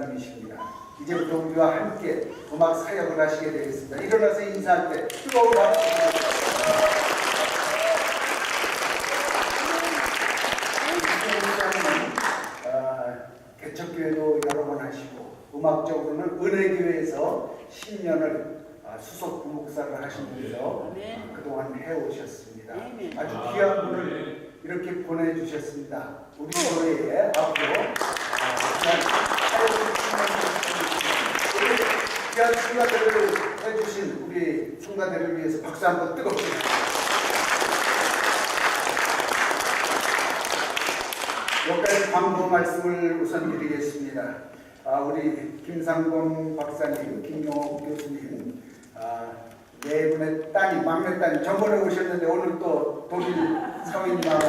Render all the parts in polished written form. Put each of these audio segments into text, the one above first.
목사님이십니다. 이제부터 우리와 함께 음악 사역을 하시게 되겠습니다. 일어나서 인사할 때 뜨거운 박수 부탁드립니다. 개척교회도 여러 번 하시고 음악적으로는 은혜교회에서 10년을 수석 부목사를 하시면서 그동안 해오셨습니다. 아주 귀한 분을 이렇게 보내주셨습니다. 우리 교회에 앞으로 귀한 성가대를 해주신 우리 성가대를 위해서 박수 한번 뜨겁게. 여기까지 광고 말씀을 우선 드리겠습니다. 우리 김상곤 박사님, 김용호 교수님, 네 분의 딸이, 막내 딸이 저번에 오셨는데 오늘 또 독일 사회님하고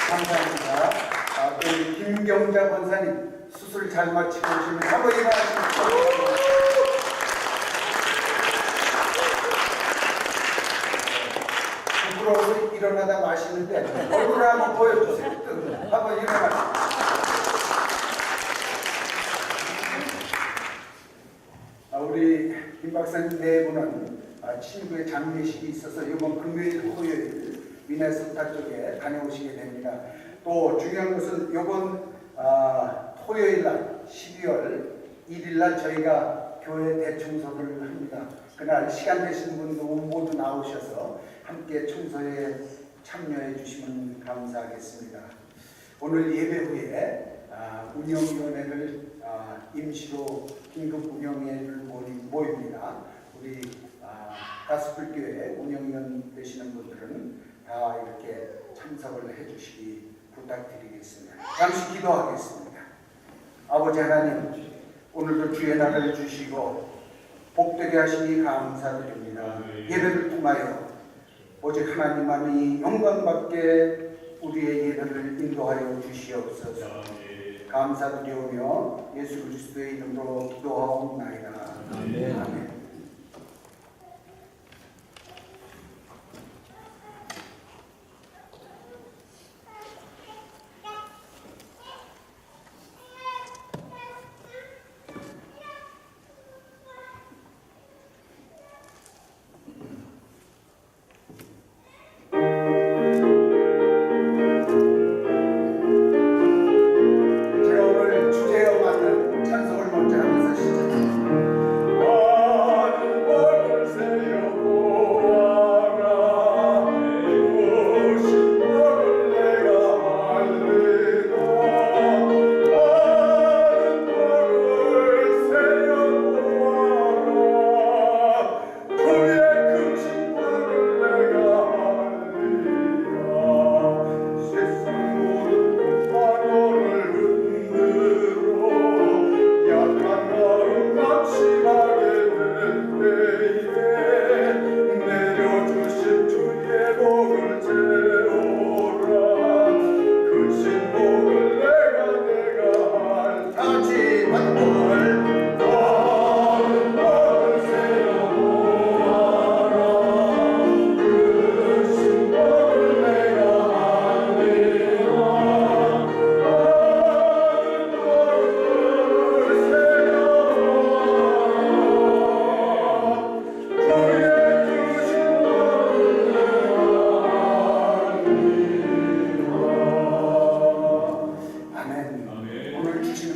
감사합니다. 우리 김경자 권사님 수술 잘 마치고 오시면 한번 일어나시면 부끄러워서 일어나다 마시는데 얼굴을 한번 보여주세요. 한번 일어나시죠. 우리 김 박사님 네 분은 친구의 장례식이 있어서 이번 금요일, 토요일 미네소타 쪽에 다녀오시게 됩니다. 또 중요한 것은 이번 토요일 날 12월 1일 날 저희가 교회 대청소를 합니다. 그날 시간 되신 분도 모두 나오셔서 함께 청소에 참여해 주시면 감사하겠습니다. 오늘 예배 후에 운영위원회를 임시로 긴급 운영회를 모입니다. 우리 가스불교회 운영위원 되시는 분들은 다 이렇게 참석을 해 주시기 부탁드리겠습니다. 잠시 기도하겠습니다. 아버지 하나님, 오늘도 주의 날을 주시고 복되게 하시니 감사드립니다. 예배를 통하여 오직 하나님만이 영광받게 우리의 예배를 인도하여 주시옵소서. 감사드리오며 예수 그리스도의 이름으로 기도하옵나이다. 아멘. 아멘.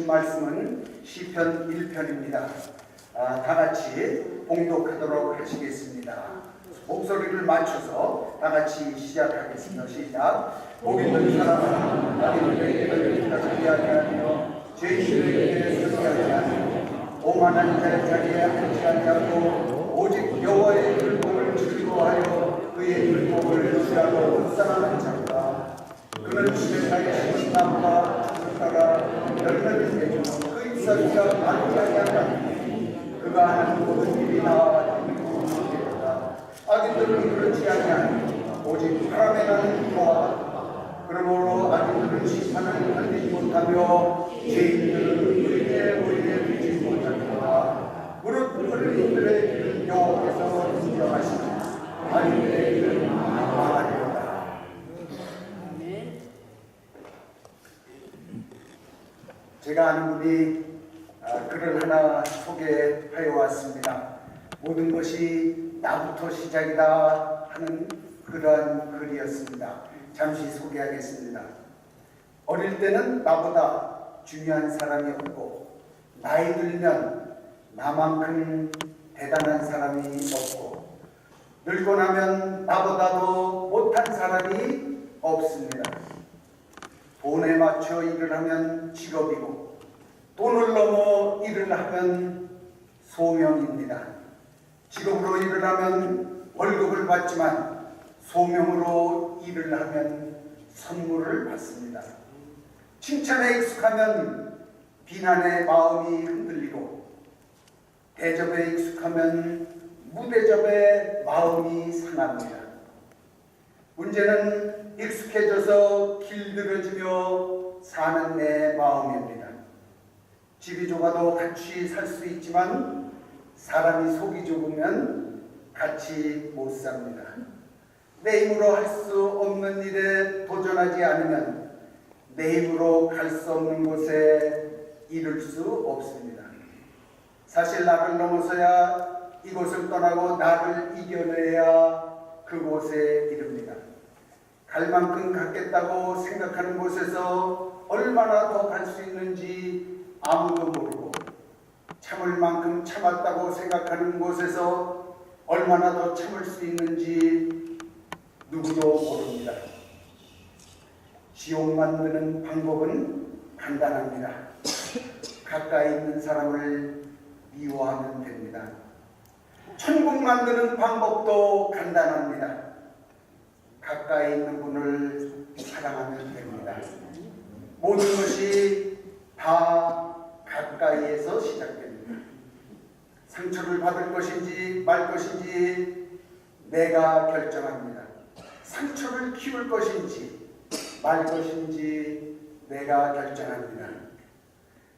말씀은 시편 1편입니다. 다 같이 봉독하도록 하시겠습니다. 목소리를 맞춰서 다 같이 시작하겠습니다. 시작. 복 있는 사람아 나를 너희에게 가지 아니하며 죄인들에게 서지 아니하며 오만한 자의 자리에 앉지 아니하고 오직 여호와의 율법을 즐거워하여 그의 율법을 주야로 묵상하는 자다. 그는 주의 자의 나무와 죽었다가 열매를 내주며 그 잎사귀가 마르지 아니하다. 그가 하는 모든 일이 나와 이루어지리로다. 악인들은 그렇지 아니하니 오직 바람에 나는 여호와. 그러므로 악인들은 심판을 견디지 못하며 죄인들은 의에 미치지 못하리로다. 무릇 흘린 이들의 길은 여호와께서 인정하시니 악인들의 길은 망하리로다. 제가 아는 분이 글을 하나 소개하여 왔습니다. 모든 것이 나부터 시작이다 하는 그러한 글이었습니다. 잠시 소개하겠습니다. 어릴 때는 나보다 중요한 사람이 없고, 나이 들면 나만큼 대단한 사람이 없고, 늙고 나면 나보다도 못한 사람이 없습니다. 돈에 맞춰 일을 하면 직업이고, 돈을 넘어 일을 하면 소명입니다. 직업으로 일을 하면 월급을 받지만 소명으로 일을 하면 선물을 받습니다. 칭찬에 익숙하면 비난의 마음이 흔들리고, 대접에 익숙하면 무대접의 마음이 상합니다. 문제는 익숙해져서 길들여지며 사는 내 마음입니다. 집이 좁아도 같이 살 수 있지만 사람이 속이 좁으면 같이 못 삽니다. 내 힘으로 할 수 없는 일에 도전하지 않으면 내 힘으로 갈 수 없는 곳에 이룰 수 없습니다. 사실 나를 넘어서야 이곳을 떠나고 나를 이겨내야 그곳에 이릅니다. 갈 만큼 갔겠다고 생각하는 곳에서 얼마나 더 갈 수 있는지 아무도 모르고, 참을 만큼 참았다고 생각하는 곳에서 얼마나 더 참을 수 있는지 누구도 모릅니다. 지옥 만드는 방법은 간단합니다. 가까이 있는 사람을 미워하면 됩니다. 천국 만드는 방법도 간단합니다. 가까이 있는 분을 사랑하면 됩니다. 모든 것이 다 가까이에서 시작됩니다. 상처를 받을 것인지 말 것인지 내가 결정합니다. 상처를 키울 것인지 말 것인지 내가 결정합니다.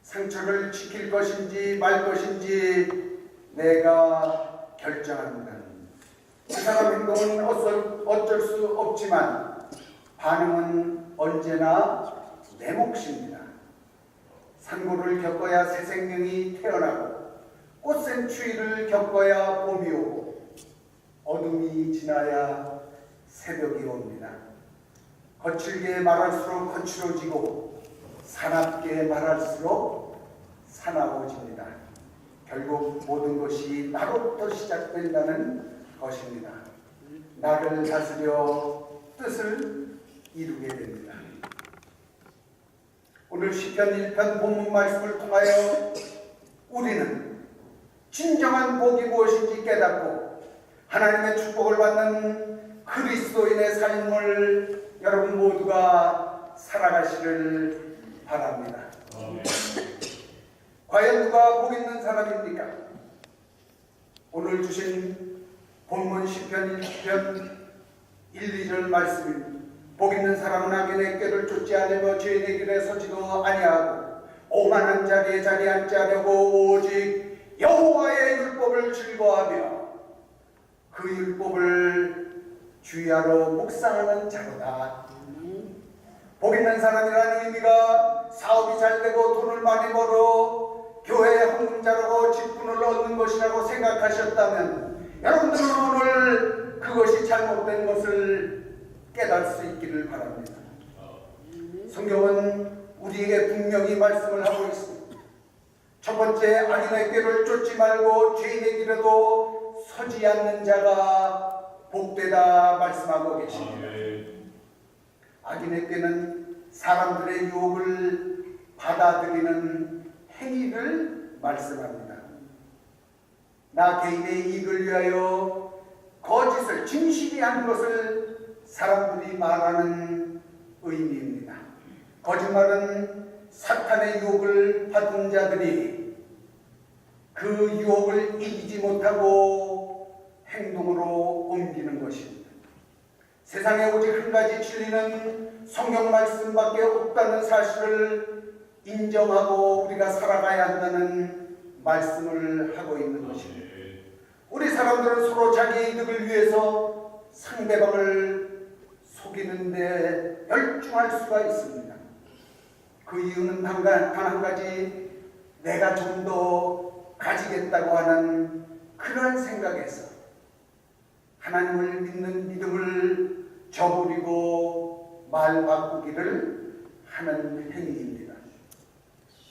상처를 지킬 것인지 말 것인지 내가 결정합니다. 그 사람 행동은 어쩔 수 없지만 반응은 언제나 내 몫입니다. 산고를 겪어야 새 생명이 태어나고, 꽃샘 추위를 겪어야 봄이 오고, 어둠이 지나야 새벽이 옵니다. 거칠게 말할수록 거칠어지고, 사납게 말할수록 사나워집니다. 결국 모든 것이 나로부터 시작된다는 것입니다. 나를 다스려 뜻을 이루게 됩니다. 오늘 시편 1편 본문 말씀을 통하여 우리는 진정한 복이 무엇인지 깨닫고 하나님의 축복을 받는 그리스도인의 삶을 여러분 모두가 살아가시를 바랍니다. 과연 누가 복 있는 사람입니까? 오늘 주신 본문 시편 1편 1, 2절 말씀입니다. 복 있는 사람은 악인의 꾀를 쫓지 않으며 죄인의 길에 서지도 아니하고, 오만한 자리에 자리 앉지 않으고 오직 여호와의 율법을 즐거워하며 그 율법을 주야로 묵상하는 자로다. 복 있는 사람이라는 의미가 사업이 잘 되고 돈을 많이 벌어 교회에 헌금자라고 직분을 얻는 것이라고 생각하셨다면, 여러분들은 오늘 그것이 잘못된 것을 깨달을 수 있기를 바랍니다. 성경은 우리에게 분명히 말씀을 하고 있습니다. 첫 번째, 악인의 꾀를 쫓지 말고 죄인의 길에도 서지 않는 자가 복되다 말씀하고 계십니다. 악인의 꾀는 사람들의 유혹을 받아들이는 행위를 말씀합니다. 나 개인의 이익을 위하여 거짓을 진실이 아닌 것을 사람들이 말하는 의미입니다. 거짓말은 사탄의 유혹을 받은 자들이 그 유혹을 이기지 못하고 행동으로 옮기는 것입니다. 세상에 오직 한 가지 진리는 성경 말씀밖에 없다는 사실을 인정하고 우리가 살아가야 한다는 말씀을 하고 있는 것입니다. 우리 사람들은 서로 자기 이득을 위해서 상대방을 속이는데 열중할 수가 있습니다. 그 이유는 단 한 가지, 내가 좀 더 가지겠다고 하는 그러한 생각에서 하나님을 믿는 믿음을 저버리고 말 바꾸기를 하는 행위입니다.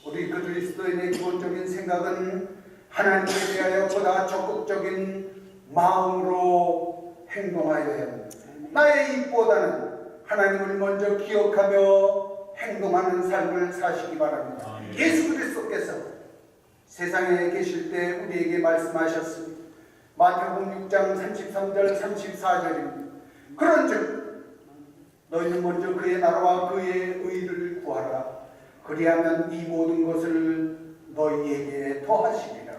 우리 그리스도인의 기본적인 생각은 하나님에 대하여 보다 적극적인 마음으로 행동하여야 합니다. 나의 입보다는 하나님을 먼저 기억하며 행동하는 삶을 사시기 바랍니다. 예수 그리스도께서 세상에 계실 때 우리에게 말씀하셨습니다. 마태복음 6장 33절 34절입니다. 그런즉 너희는 먼저 그의 나라와 그의 의를 구하라. 그리하면 이 모든 것을 너희에게 더하시리라.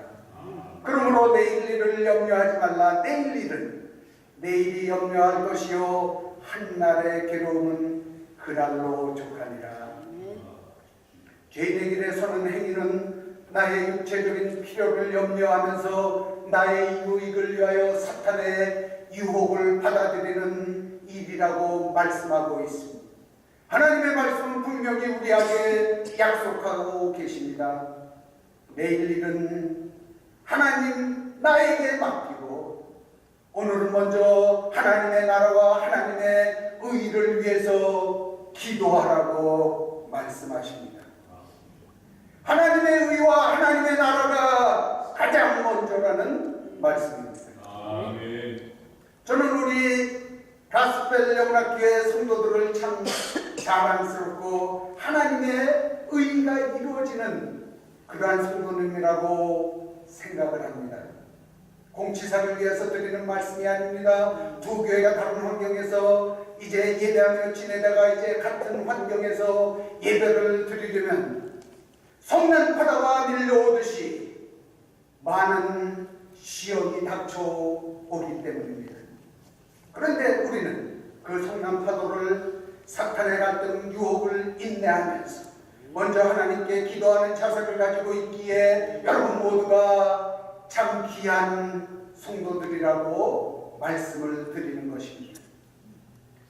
그러므로 내일 일을 염려하지 말라. 내일 일은 내일이 염려할 것이요 한날의 괴로움은 그날로 족하니라. 죄인의 길에 서는 행위는 나의 육체적인 필요를 염려하면서 나의 유익을 위하여 사탄의 유혹을 받아들이는 일이라고 말씀하고 있습니다. 하나님의 말씀은 분명히 우리에게 약속하고 계십니다. 내일 일은 하나님 나에게 맡기고 오늘은 먼저 하나님의 나라와 하나님의 의를 위해서 기도하라고 말씀하십니다. 하나님의 의와 하나님의 나라가 가장 먼저라는 말씀입니다. 아멘. 저는 우리 가스펠 영락교회 성도들을 참 자랑스럽고 하나님의 의가 이루어지는 그러한 성도님이라고 생각을 합니다. 공치사를 위해서 드리는 말씀이 아닙니다. 두 교회가 다른 환경에서 이제 예배하며 지내다가 이제 같은 환경에서 예배를 드리려면 성난 바다가 밀려오듯이 많은 시험이 닥쳐오기 때문입니다. 그런데 우리는 그 성난 파도를 사탄의 갈등 유혹을 인내하면서 먼저 하나님께 기도하는 자세를 가지고 있기에 여러분 모두가 참 귀한 성도들이라고 말씀을 드리는 것입니다.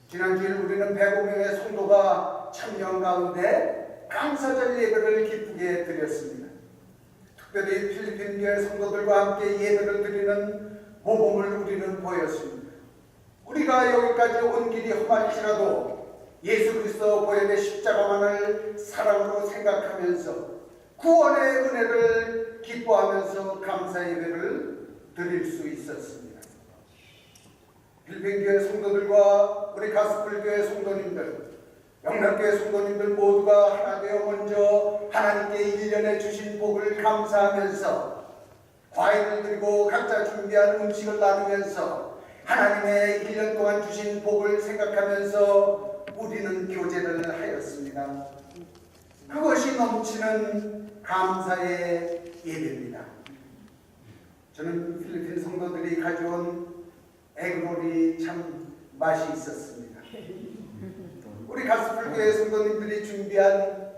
지난주에 우리는 105명의 성도가 참여한 가운데 감사절 예배를 기쁘게 드렸습니다. 특별히 필리핀 교회 성도들과 함께 예배를 드리는 모범을 우리는 보였습니다. 우리가 여기까지 온 길이 험할지라도 예수 그리스도 보혈의 십자가만을 사랑으로 생각하면서 구원의 은혜를 기뻐하면서 감사 예배를 드릴 수 있었습니다. 필리핀 교회 성도들과 우리 가스펠 교회 성도님들, 영락교회 성도님들 모두가 하나 되어 먼저 하나님께 1년에 주신 복을 감사하면서 과일을 드리고 각자 준비한 음식을 나누면서 하나님의 1년 동안 주신 복을 생각하면서 우리는 교제를 하였습니다. 그것이 넘치는 감사의 예배입니다. 저는 필리핀 성도들이 가져온 에그롤이 참 맛이 있었습니다. 우리 가스펠교회 성도님들이 준비한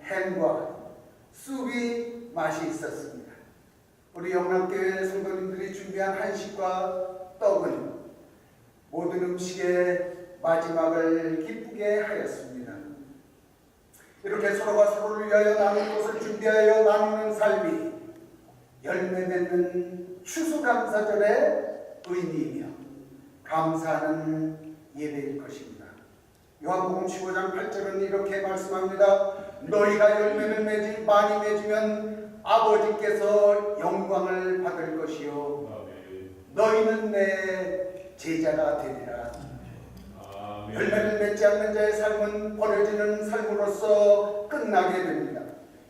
햄과 쑥이 맛이 있었습니다. 우리 영락교회 성도님들이 준비한 한식과 떡은 모든 음식의 마지막을 기쁘게 하였습니다. 이렇게 서로가 서로를 위하여 나눌 것을 준비하여 나누는 삶이 열매 맺는 추수감사절의 의미이며 감사하는 예배일 것입니다. 요한복음 15장 8절은 이렇게 말씀합니다. 너희가 열매를 많이 맺으면 아버지께서 영광을 받을 것이요 너희는 내 제자가 되리라. 열매를 맺지 않는 자의 삶은 버려지는 삶으로서 끝나게 됩니다.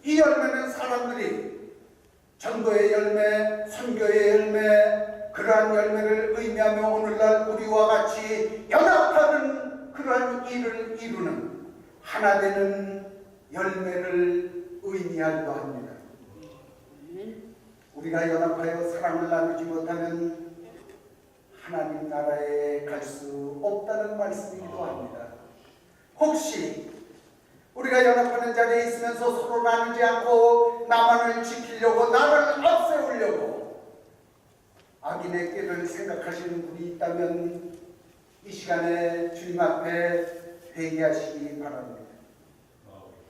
이 열매는 사람들이 전도의 열매, 선교의 열매, 그러한 열매를 의미하며 오늘날 우리와 같이 연합하는 그러한 일을 이루는 하나 되는 열매를 의미하기도 합니다. 우리가 연합하여 사랑을 나누지 못하면 하나님 나라에 갈 수 없다는 말씀이기도 합니다. 혹시 우리가 연합하는 자리에 있으면서 서로 나누지 않고 나만을 지키려고 나를 앞세우려고 악인의 꾀를 생각하시는 분이 있다면 이 시간에 주님 앞에 회개하시기 바랍니다.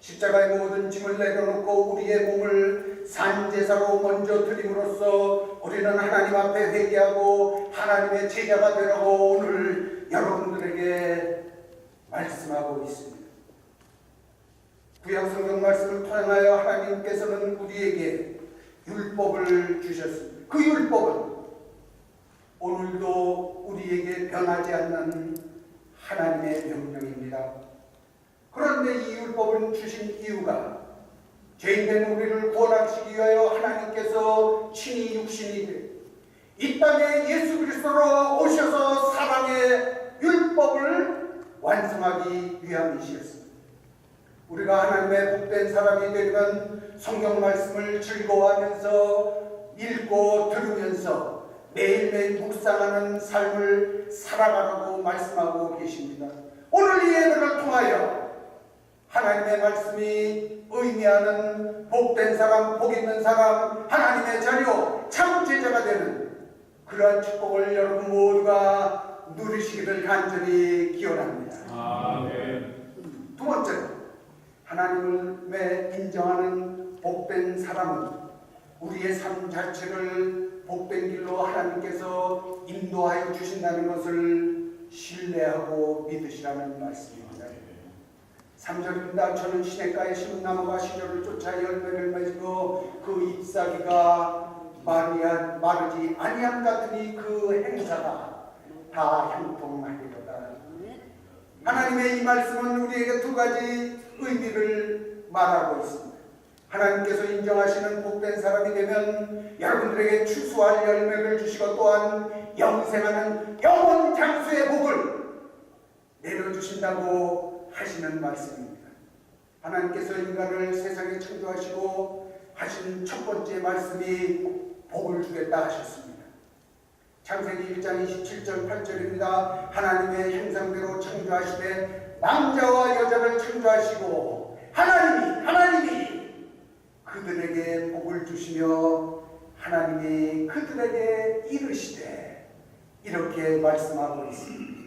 십자가의 모든 짐을 내려놓고 우리의 몸을 산제사로 먼저 드림으로써 우리는 하나님 앞에 회개하고 하나님의 제자가 되라고 오늘 여러분들에게 말씀하고 있습니다. 구약성경 말씀을 통하여 하나님께서는 우리에게 율법을 주셨습니다. 그 율법은 오늘도 우리에게 변하지 않는 하나님의 명령입니다. 그런데 이 율법을 주신 이유가 죄인된 우리를 구원하시기 위하여 하나님께서 친히 육신이 돼 이 땅에 예수 그리스도로 오셔서 사랑의 율법을 완성하기 위함이시였습니다. 우리가 하나님의 복된 사람이 되려면 성경 말씀을 즐거워하면서 읽고 들으면서 매일매일 묵상하는 삶을 살아가라고 말씀하고 계십니다. 오늘 이 예배를 통하여 하나님의 말씀이 의미하는 복된 사람, 복 있는 사람, 하나님의 자녀, 참 제자가 되는 그러한 축복을 여러분 모두가 누리시기를 간절히 기원합니다. 아멘. 두 번째로 하나님을 인정하는 복된 사람은 우리의 삶 자체를 복된 길로 하나님께서 인도하여 주신다는 것을 신뢰하고 믿으시라는 말씀입니다. 3절입니다. 저는 시냇가에 심은 나무가 시절을 쫓아 열매를 맺고 그 잎사귀가 마르지 아니함 같으니 그 행사가 다 형통하리로다. 하나님의 이 말씀은 우리에게 두 가지 의미를 말하고 있습니다. 하나님께서 인정하시는 복된 사람이 되면 여러분들에게 추수할 열매를 주시고 또한 영생하는 영원 장수의 복을 내려주신다고 하시는 말씀입니다. 하나님께서 인간을 세상에 창조하시고 하신 첫 번째 말씀이 복을 주겠다 하셨습니다. 창세기 1장 27절 8절입니다. 하나님의 형상대로 창조하시되 남자와 여자를 창조하시고 하나님이 그들에게 복을 주시며 하나님이 그들에게 이르시되 이렇게 말씀하고 있습니다.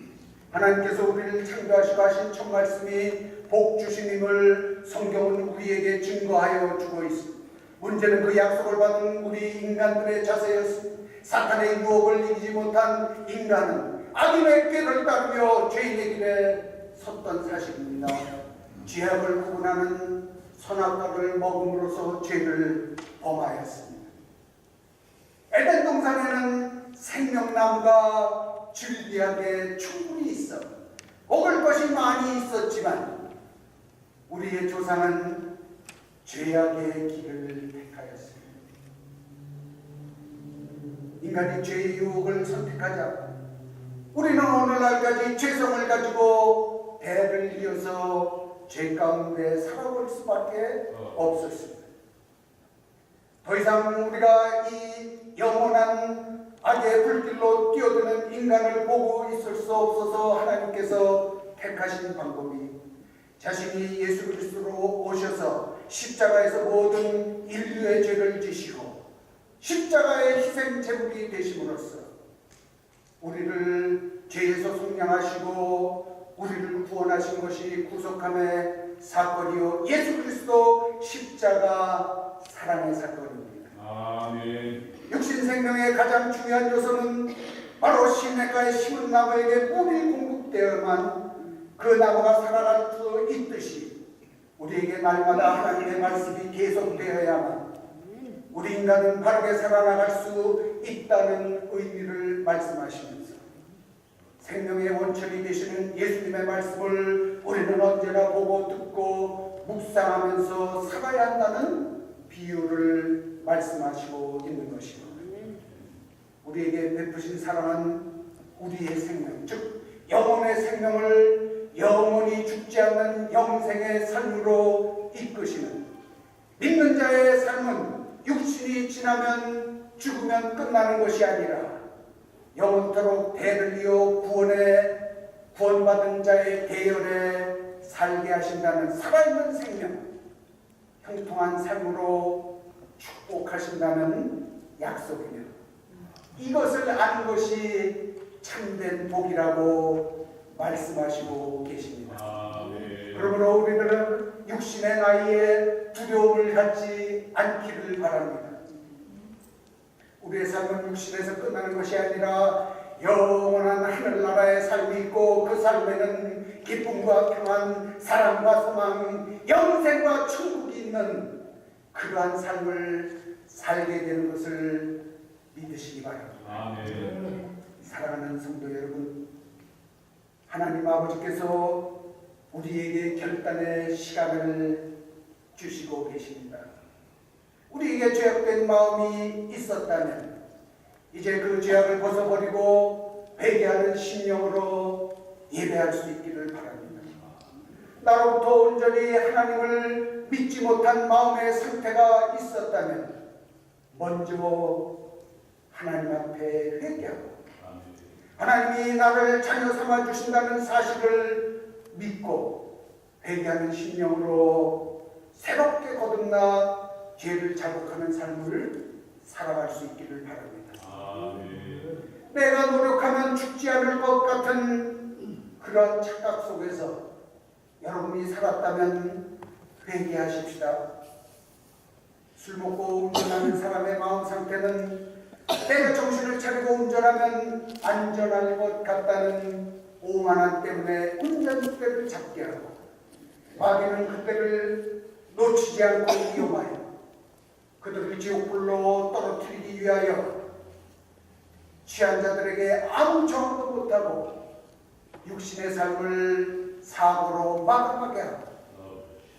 하나님께서 우리를 창조하시고 하신 첫 말씀이 복 주심임을 성경은 우리에게 증거하여 주고 있습니다. 문제는 그 약속을 받은 우리 인간들의 자세였습니다. 사탄의 유혹을 이기지 못한 인간은 악인의 꾀를 따르며 죄인의 길에 섰던 사실입니다. 죄악을 구분하는 선악과를 먹음으로써 죄를 범하였습니다. 에덴 동산에는 생명나무가 즐비하게 충분히 있어 먹을 것이 많이 있었지만 우리의 조상은 죄악의 길을 택하였습니다. 인간이 죄의 유혹을 선택하자 우리는 오늘날까지 죄성을 가지고 대를 이어서 죄 가운데 살아볼 수밖에 없었습니다. 더 이상 우리가 이 영원한 악의 불길로 뛰어드는 인간을 보고 있을 수 없어서 하나님께서 택하신 방법이 자신이 예수 그리스도로 오셔서 십자가에서 모든 인류의 죄를 지시고 십자가의 희생 제물이 되심으로써 우리를 죄에서 속량하시고 우리를 구원하신 것이 구속함의 사건이요 예수 그리스도 십자가 사랑의 사건입니다. 아멘. 육신 생명의 가장 중요한 요소는 바로 시냇가에 심은 나무에게 물이 공급되어야만 그 나무가 살아갈 수 있듯이 우리에게 날마다 하나님의 말씀이 계속되어야만 우리 인간은 바르게 살아나갈 수 있다는 의미를 말씀하시면서 생명의 원천이 되시는 예수님의 말씀을 우리는 언제나 보고 듣고 묵상하면서 살아야 한다는 비유를 말씀하시고 있는 것입니다. 우리에게 베푸신 사랑은 우리의 생명, 즉 영혼의 생명을 영원히 죽지 않는 영생의 삶으로 이끄시는 믿는 자의 삶은 육신이 지나면 죽으면 끝나는 것이 아니라 영원토록 대를 이어 구원받은 자의 대열에 살게 하신다는 살아있는 생명, 형통한 삶으로 축복하신다는 약속이며 이것을 아는 것이 참된 복이라고 말씀하시고 계십니다. 아멘. 그러므로 우리들은 육신의 나이에 두려움을 갖지 않기를 바랍니다. 우리의 삶은 육신에서 끝나는 것이 아니라 영원한 하늘나라의 삶이 있고 그 삶에는 기쁨과 평안, 사랑과 소망, 영생과 천국이 있는 그러한 삶을 살게 되는 것을 믿으시기 바랍니다. 아멘. 사랑하는 성도 여러분, 하나님 아버지께서 우리에게 결단의 시간을 주시고 계십니다. 우리에게 죄악된 마음이 있었다면 이제 그 죄악을 벗어버리고 회개하는 심령으로 예배할 수 있기를 바랍니다. 나로부터 온전히 하나님을 믿지 못한 마음의 상태가 있었다면 먼저 하나님 앞에 회개하고 하나님이 나를 자녀 삼아 주신다는 사실을 믿고 회개하는 심령으로 새롭게 거듭나 죄를 자복하는 삶을 살아갈 수 있기를 바랍니다. 내가 노력하면 죽지 않을 것 같은 그런 착각 속에서 여러분이 살았다면 회개하십시다. 술 먹고 운전하는 사람의 마음 상태는 내가 정신을 차리고 운전하면 안전할 것 같다는 오만함 때문에 운전대를 잡게 하고 마귀는 그때를 놓치지 않고 위험하여 그들을 지옥불로 떨어뜨리기 위하여 취한 자들에게 아무 정도 못하고 육신의 삶을 사고로 마감하게 하고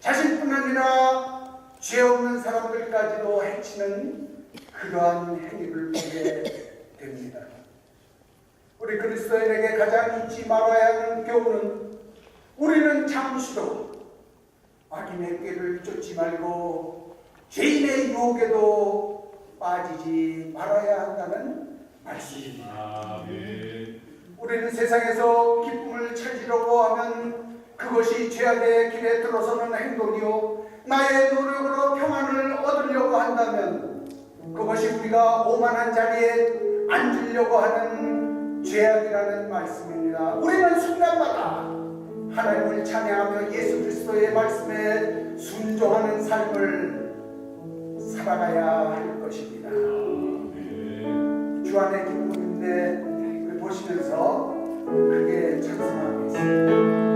자신뿐 아니라 죄 없는 사람들까지도 해치는 그러한 행위를 보게 됩니다. 우리 그리스도인에게 가장 잊지 말아야 하는 교훈은 우리는 잠시도 악인의 꾀를 쫓지 말고 죄인의 유혹에도 빠지지 말아야 한다는 말씀입니다. 우리는 세상에서 기쁨을 찾으려고 하면 그것이 죄악의 길에 들어서는 행동이요 나의 노력으로 평안을 얻으려고 한다면 그것이 우리가 오만한 자리에 앉으려고 하는 죄악이라는 말씀입니다. 우리는 순간마다 하나님을 찬양하며 예수 그리스도의 말씀에 순종하는 삶을 살아가야 할 것입니다. 주 안에 기쁨인데 보시면서 크게 찬송하겠습니다.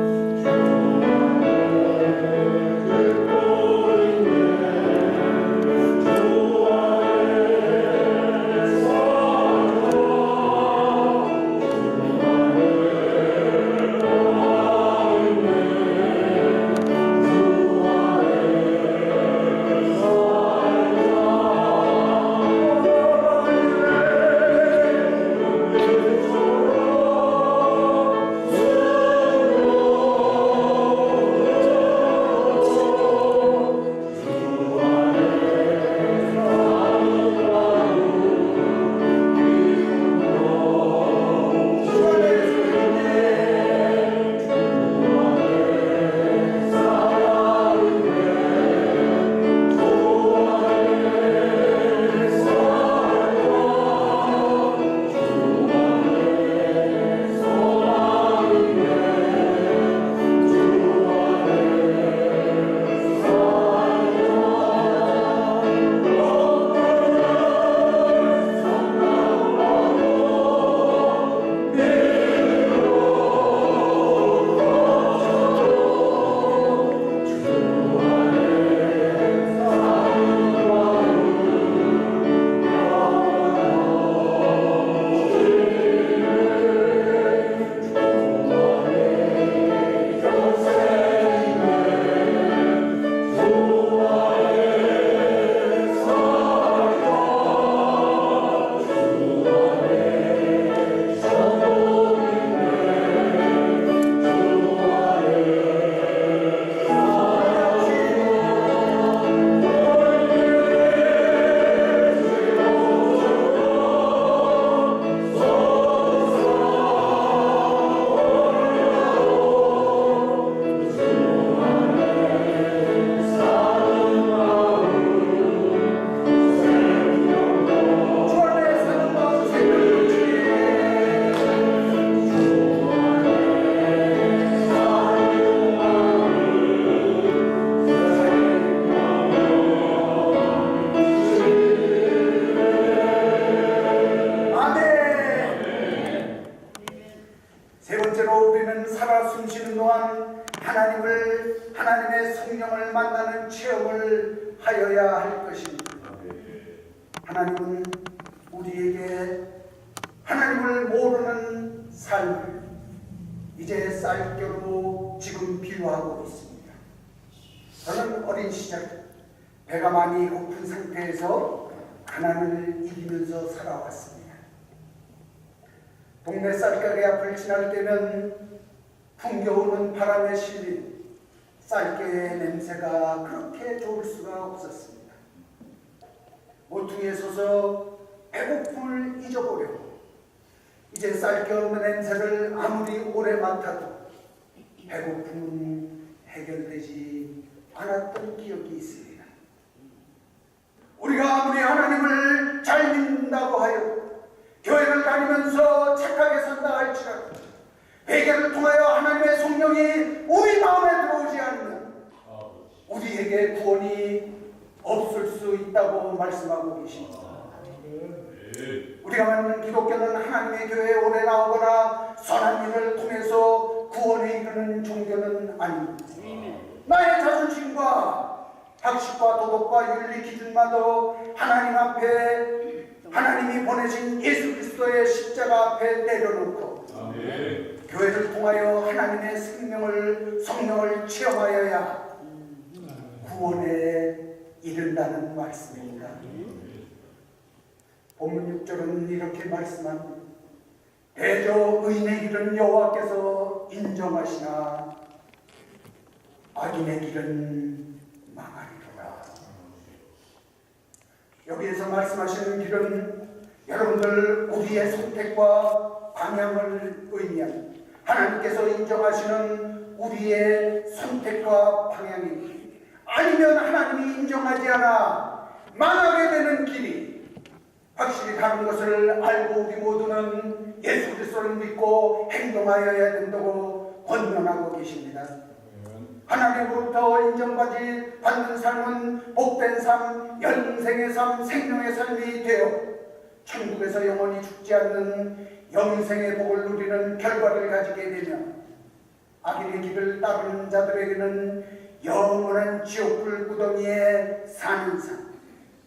우리를 하나님의 성령을 만나는 체험을 하여야 할 것입니다. 하나님은 우리에게 하나님을 모르는 삶을 이제 쌀겨로 지금 비유하고 있습니다. 저는 어린 시절 배가 많이 고픈 상태에서 가난을 이기면서 살아왔습니다. 동네 쌀가게 앞을 지날 때면 풍겨오는 바람에 실린 쌀개의 냄새가 그렇게 좋을 수가 없었습니다. 모퉁이에 서서 배고픔을 잊어보려고 이제 쌀개 없는 냄새를 아무리 오래 맡아도 배고픔은 해결되지 않았던 기억이 있습니다. 우리가 아무리 하나님을 잘 믿는다고 하여 교회를 다니면서 착하게 산다 할지라도 회개를 통하여 하나님의 성령이 우리 마음에 들어오지 않으면 우리에게 구원이 없을 수 있다고 말씀하고 계십니다. 우리가 만든 기독교는 하나님의 교회에 오래 나오거나 선한 일을 통해서 구원에 이르는 종교는 아닙니다. 나의 자존심과 학식과 도덕과 윤리 기준마저 하나님 앞에 하나님이 보내신 예수 그리스도의 십자가 앞에 내려놓고 교회를 통하여 하나님의 성령을 체험하여야 구원에 이른다는 말씀입니다. 본문 6절은 이렇게 말씀합니다. 대저 의인의 길은 여호와께서 인정하시나 악인의 길은 망하리로다. 여기에서 말씀하시는 길은 여러분들 우리의 선택과 방향을 의미합니다. 하나님께서 인정하시는 우리의 선택과 방향입니다. 아니면 하나님이 인정하지 않아 망하게 되는 길이 확실히 다른 것을 알고 우리 모두는 예수 그리스도를 믿고 행동하여야 된다고 권면하고 계십니다. 하나님으로부터 인정받는 삶은 복된 삶, 영생의 삶, 생명의 삶이 되어 천국에서 영원히 죽지 않는 영생의 복을 누리는 결과를 가지게 되며 악인의 길을 따르는 자들에게는 영원한 지옥불 구덩이에 사는 삶,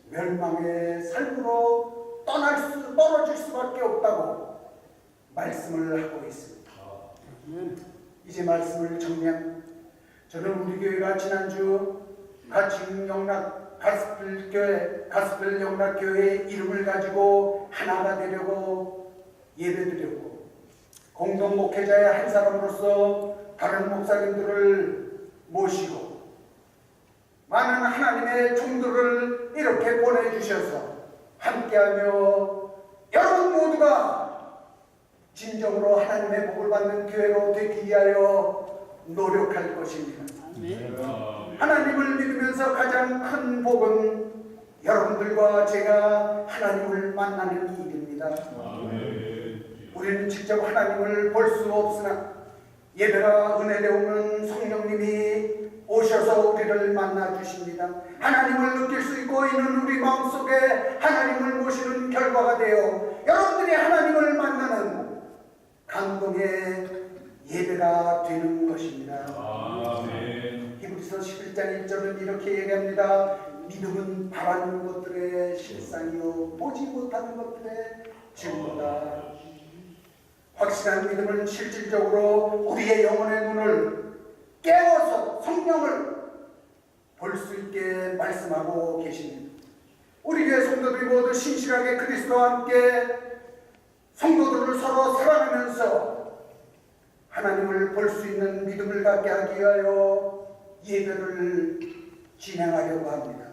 멸망의 삶으로 떨어질 수밖에 없다고 말씀을 하고 있습니다. 이제 말씀을 정리합니다. 저는 우리 교회가 지난주 가칭 영락 가스펠 영락교회의 이름을 가지고 하나가 되려고 예배드렸고 공동 목회자의 한 사람으로서 다른 목사님들을 모시고 많은 하나님의 종들을 이렇게 보내주셔서 함께하며 여러분 모두가 진정으로 하나님의 복을 받는 교회로 되기 위하여 노력할 것입니다. 하나님을 믿으면서 가장 큰 복은 여러분들과 제가 하나님을 만나는 일입니다. 우리는 직접 하나님을 볼 수 없으나 예배가 은혜에 오는 성령님이 오셔서 우리를 만나 주십니다. 하나님을 느낄 수 있고 이는 우리 마음속에 하나님을 모시는 결과가 되어 여러분들이 하나님을 만나는 감동의 예배가 되는 것입니다. 히브리서 11장 1절은 이렇게 얘기합니다. 믿음은 바라는 것들의 실상이요 보지 못하는 것들의 증거다. 확실한 믿음은 실질적으로 우리의 영혼의 눈을 깨워서 성령을 볼 수 있게 말씀하고 계십니다. 우리 교회 성도들이 모두 신실하게 그리스도와 함께 성도들을 서로 사랑하면서 하나님을 볼 수 있는 믿음을 갖게 하기 위하여 예배를 진행하려고 합니다.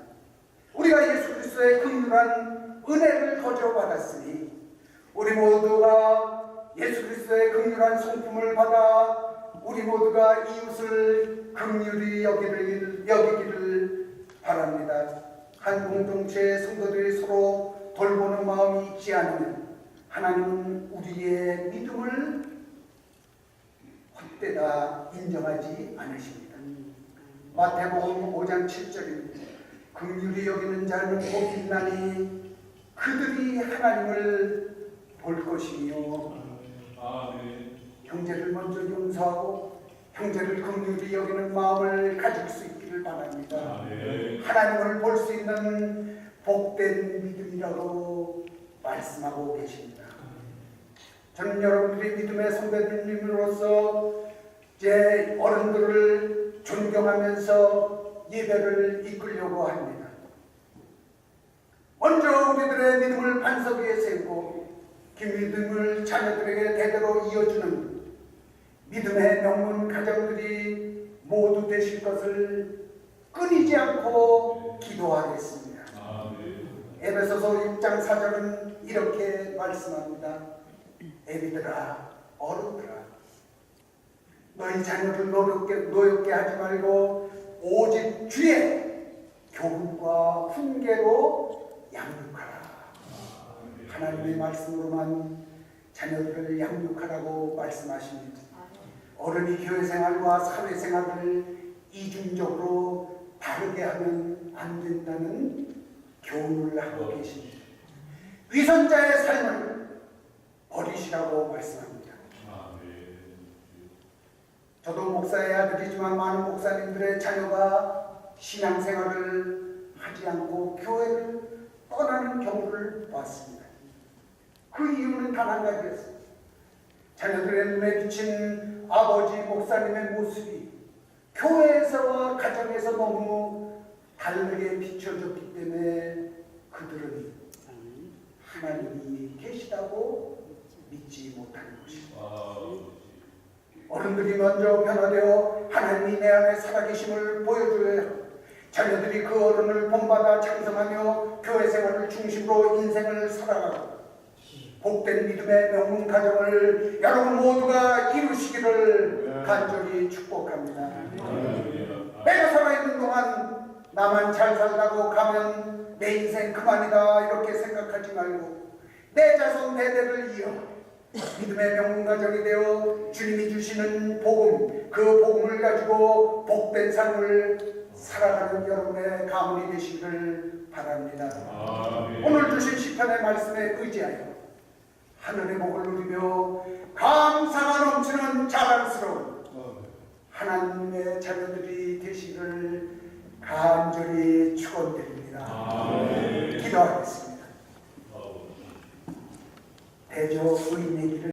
우리가 예수 그리스도의 긍휼한 은혜를 거저받았으니 우리 모두가 예수 그리스도의 긍휼한 성품을 받아 우리 모두가 이웃을 긍휼히 여기기를 바랍니다. 한 공동체의 성도들이 서로 돌보는 마음이 있지 않으면 하나님은 우리의 믿음을 헛되다 인정하지 않으십니다. 마태복음 5장 7절입니다. 긍휼히 여기는 자는 복 있나니 그들이 하나님을 볼 것이며 형제를 먼저 용서하고 형제를 긍휼히 여기는 마음을 가질 수 있기를 바랍니다. 아멘. 하나님을 볼 수 있는 복된 믿음이라고 말씀하고 계십니다. 저는 여러분들이 믿음의 선배님으로서 제 어른들을 존경하면서 예배를 이끌려고 합니다. 먼저 우리들의 믿음을 반석 위에 세우고 그 믿음을 자녀들에게 대대로 이어주는 믿음의 명문 가정들이 모두 되실 것을 끊이지 않고 기도하겠습니다. 아멘. 에베소서 6장 4절은 이렇게 말씀합니다. 애비들아, 어른들아, 너희 자녀를 노엽게 하지 말고 오직 주의 교훈과 훈계로 양육하라. 하나님의 말씀으로만 자녀들을 양육하라고 말씀하십니다. 어른이 교회 생활과 사회 생활을 이중적으로 다르게 하면 안 된다는 교훈을 하고 계십니다. 위선자의 삶을 버리시라고 말씀합니다. 저도 목사의 아들이지만 많은 목사님들의 자녀가 신앙생활을 하지 않고 교회를 떠나는 경우를 봤습니다. 그 이유는 단 한 가지였습니다. 자녀들의 눈에 비친 아버지 목사님의 모습이 교회에서와 가정에서 너무 다르게 비춰졌기 때문에 그들은 하나님이 계시다고 믿지 못하는 것입니다. 어른들이 먼저 변화되어 하나님이 내 안에 살아계심을 보여줘야 하고 자녀들이 그 어른을 본받아 찬성하며 교회 생활을 중심으로 인생을 살아가고 복된 믿음의 명문 가정을 여러분 모두가 이루시기를 간절히 축복합니다. 내가 살아있는 동안 나만 잘 살다고 가면 내 인생 그만이다 이렇게 생각하지 말고 내 자손 대대를 이어 믿음의 명문 가정이 되어 주님이 주시는 복음, 그 복음을 가지고 복된 삶을 살아가는 여러분의 가문이 되시기를 바랍니다. 오늘 주신 시편의 말씀에 의지하여 하늘의 복을 누리며 감사가 넘치는 자랑스러운 하나님의 자녀들이 되시기를 간절히 축원드립니다. 기도하겠습니다. 대저 의인의 길을